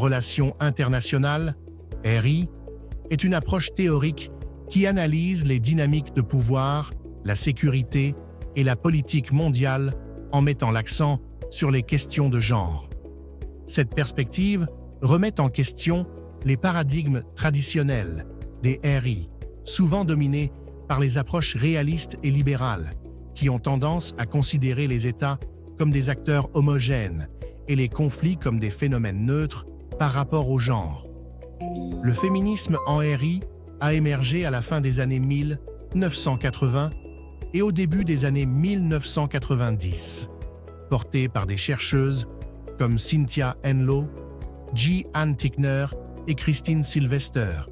relations internationales, RI, est une approche théorique qui analyse les dynamiques de pouvoir, la sécurité et la politique mondiale en mettant l'accent sur les questions de genre. Cette perspective remet en question les paradigmes traditionnels des RI, souvent dominés par les approches réalistes et libérales, qui ont tendance à considérer les États comme des acteurs homogènes et les conflits comme des phénomènes neutres par rapport au genre. Le féminisme en RI a émergé à la fin des années 1980 et au début des années 1990, porté par des chercheuses comme Cynthia Enloe, G. Ann Tickner et Christine Sylvester,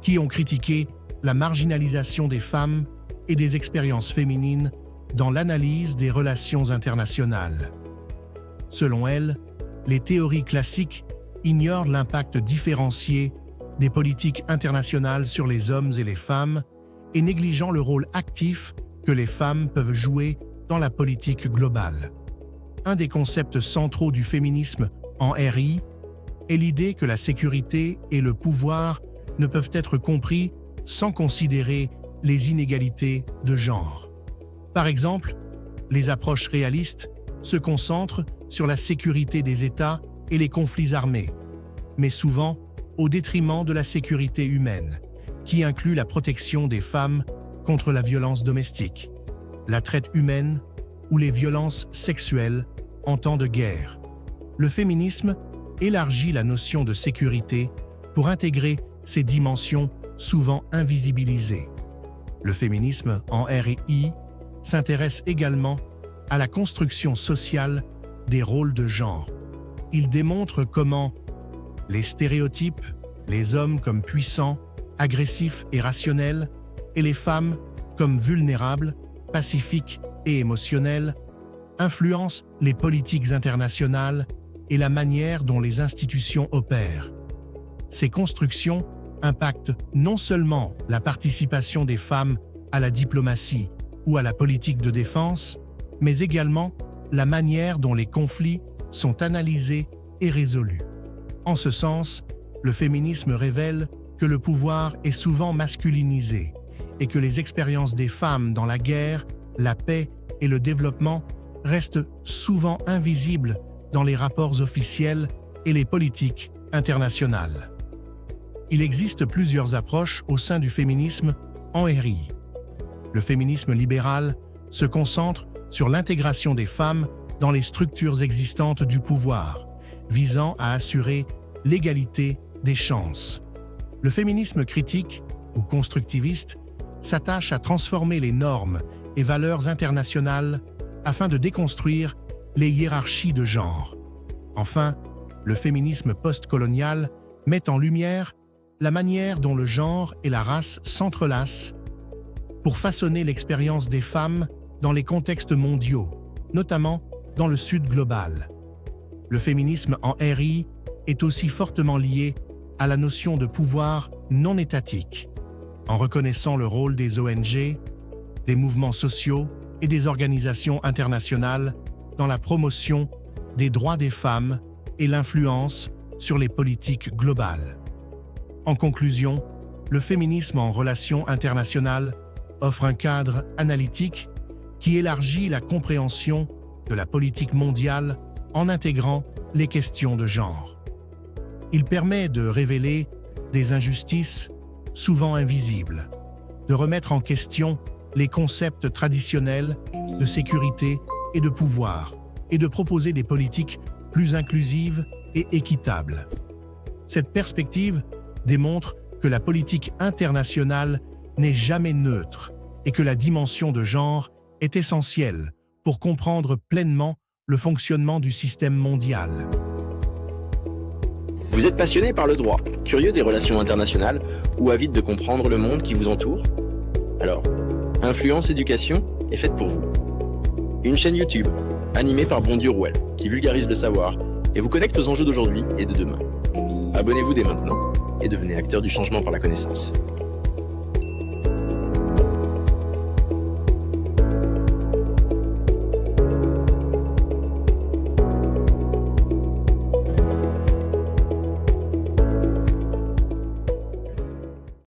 qui ont critiqué la marginalisation des femmes et des expériences féminines dans l'analyse des relations internationales. Selon elles, les théories classiques ignorent l'impact différencié des politiques internationales sur les hommes et les femmes et négligeant le rôle actif que les femmes peuvent jouer dans la politique globale. Un des concepts centraux du féminisme en RI est l'idée que la sécurité et le pouvoir ne peuvent être compris sans considérer les inégalités de genre. Par exemple, les approches réalistes se concentrent sur la sécurité des États et les conflits armés, mais souvent au détriment de la sécurité humaine, qui inclut la protection des femmes contre la violence domestique, la traite humaine ou les violences sexuelles en temps de guerre. Le féminisme élargit la notion de sécurité pour intégrer ces dimensions souvent invisibilisées. Le féminisme en RI s'intéresse également à la construction sociale des rôles de genre. Il démontre comment les stéréotypes, les hommes comme puissants, agressifs et rationnels, et les femmes comme vulnérables, pacifiques et émotionnelles, influencent les politiques internationales et la manière dont les institutions opèrent. Ces constructions impactent non seulement la participation des femmes à la diplomatie ou à la politique de défense, mais également la manière dont les conflits sont analysés et résolus. En ce sens, le féminisme révèle que le pouvoir est souvent masculinisé et que les expériences des femmes dans la guerre, la paix et le développement restent souvent invisibles dans les rapports officiels et les politiques internationales. Il existe plusieurs approches au sein du féminisme en RI. Le féminisme libéral se concentre sur l'intégration des femmes dans les structures existantes du pouvoir, visant à assurer l'égalité des chances. Le féminisme critique ou constructiviste s'attache à transformer les normes et valeurs internationales afin de déconstruire les hiérarchies de genre. Enfin, le féminisme postcolonial met en lumière la manière dont le genre et la race s'entrelacent pour façonner l'expérience des femmes dans les contextes mondiaux, notamment dans le Sud global. Le féminisme en RI est aussi fortement lié à la notion de pouvoir non étatique, en reconnaissant le rôle des ONG, des mouvements sociaux et des organisations internationales dans la promotion des droits des femmes et l'influence sur les politiques globales. En conclusion, le féminisme en relations internationales offre un cadre analytique qui élargit la compréhension de la politique mondiale en intégrant les questions de genre. Il permet de révéler des injustices souvent invisibles, de remettre en question les concepts traditionnels de sécurité et de pouvoir, et de proposer des politiques plus inclusives et équitables. Cette perspective démontre que la politique internationale n'est jamais neutre et que la dimension de genre est essentielle pour comprendre pleinement le fonctionnement du système mondial. Vous êtes passionné par le droit, curieux des relations internationales ou avide de comprendre le monde qui vous entoure? Alors, Influence Éducation est faite pour vous. Une chaîne YouTube animée par Bondieu Rouel qui vulgarise le savoir et vous connecte aux enjeux d'aujourd'hui et de demain. Abonnez-vous dès maintenant et devenez acteur du changement par la connaissance.